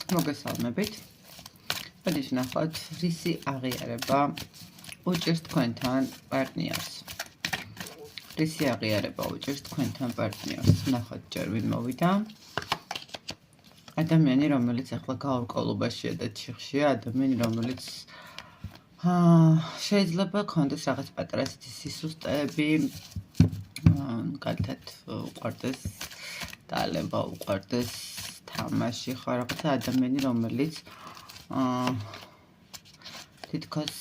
მოგესალმებით. Მოდი ვნახოთ, რისი აღიარება უჭირს თქვენთან პარტნიორს. რისი აღიარება უჭირს თქვენთან პარტნიორს. ვნახოთ ჯერ ვინ მოვიდა. ადამიანი, რომელიც ახლა გაურკვევლობაშია და ჩიხშია, ადამიანი, რომელიც შეიძლება ქონდეს რაღაც პატარა სისუსტეები, კალთად უყვარდეს დალება, უყვარდეს თამაში, ხო რაღაცა ადამიანი, რომელიც თითქოს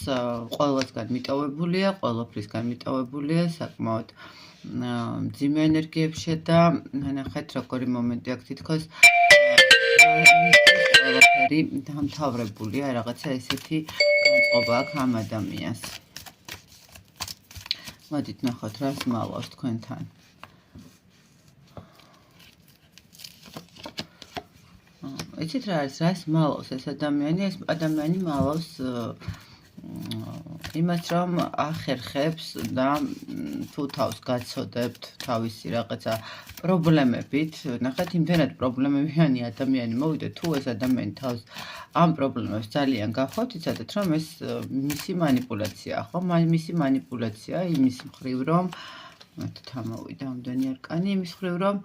ყველასგან მიტოვებულია, ყველაფრისგან მიტოვებულია, საკმაოდ მძიმე ენერგიებშია და ნახეთ როგორი მომენტი აქვს თითქოს ყველაფერი დამთავრებულია, რაღაცა ესეთი განწყობა აქვს ამ ადამიანს. მოდით ნახოთ რას მალავს თქვენთან. იცით რა არის, რას მალავს ეს ადამიანი? ეს ადამიანი მალავს იმას, რომ ახერხებს და თუ თავს გაცოდებთ თავისი რაღაცა პრობლემებით, ნახეთ, იმდენად პრობლემებიანი ადამიანი მოვიდა, თუ ეს ადამიანი თავს ამ პრობლემებს ძალიან გახოთ, იცოდეთ, რომ ეს მისი მანიპულაციაა, ხო? მისი მანიპულაცია იმის მხრივ, რომ თამოვიდა ამდენი არკანი, იმის მხრივ, რომ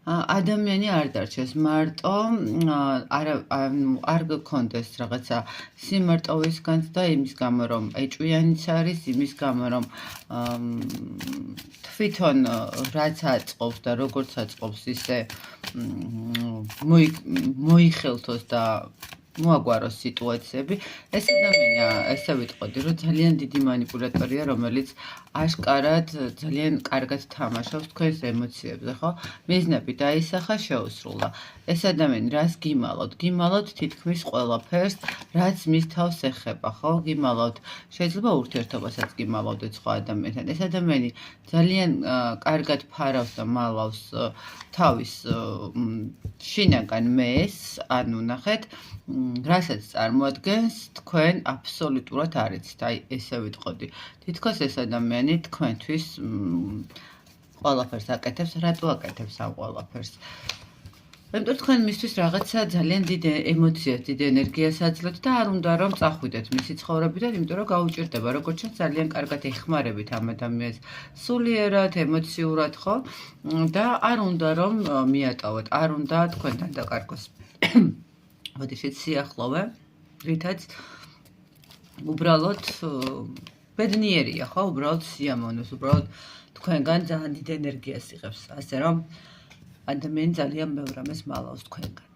ადამიანი არ დარჩეს მარტო, არ გქონდეს რაღაცა სიმარტოვისგან და იმის გამო, რომ ეჭვიანიც არის, იმის გამო, რომ თვითონ რაც აწყობს და როგორც აწყობს, ისე მოიხელთოს და მოაგვაროს სიტუაციები. ეს ადამიანი, ესე ვიტყოდი, რომ ძალიან დიდი მანიპულატორია, რომელიც აშკარად ძალიან კარგად თამაშობს თქვენს ემოციებზე, ხო? მიზნები დაისახა, შეუსრულდა. ეს ადამიანი რას გიმალავთ? გიმალავთ თითქმის ყველაფერს, რაც მის თავს ეხება, ხო? გიმალავთ, შეიძლება ურთიერთობასაც გიმალავდეთ სხვა ადამიანთან. ეს ადამიანი ძალიან კარგად ფარავს და მალავს თავის შინაგან მეს, ანუ ნახეთ, რასაც წარმოადგენს, თქვენ აბსოლუტურად არ იცით, აი ესე ვიტყოდი. თითქოს ეს ადამიანი თქვენთვის ყველაფერს აკეთებს, რატო აკეთებს ამ ყველაფერს? იმიტომ თქვენ მისთვის რაღაცა ძალიან დიდ ემოციას, დიდ ენერგიას აძლევთ და არ უნდა რომ წახვიდეთ მისი ცხოვრებიდან, იმიტომ რომ გაუჭირდება, როგორც ჩანს, ძალიან კარგად ეხმარებით ამ ადამიანს სულიერად, ემოციურად, ხო? და არ უნდა რომ მიატოვოთ, არ უნდა თქვენთან დაკარგოს. მოდიშით სიახლოვე, რითაც უბრალოდ ბედნიერია, ხო? უბრალოდ სიამოვნოს, უბრალოდ თქვენგან ძალიან დიდ ენერგიას იღებს, ასე რომ ადამიანი ძალიან ბევრ ამას მალავს თქვენგან.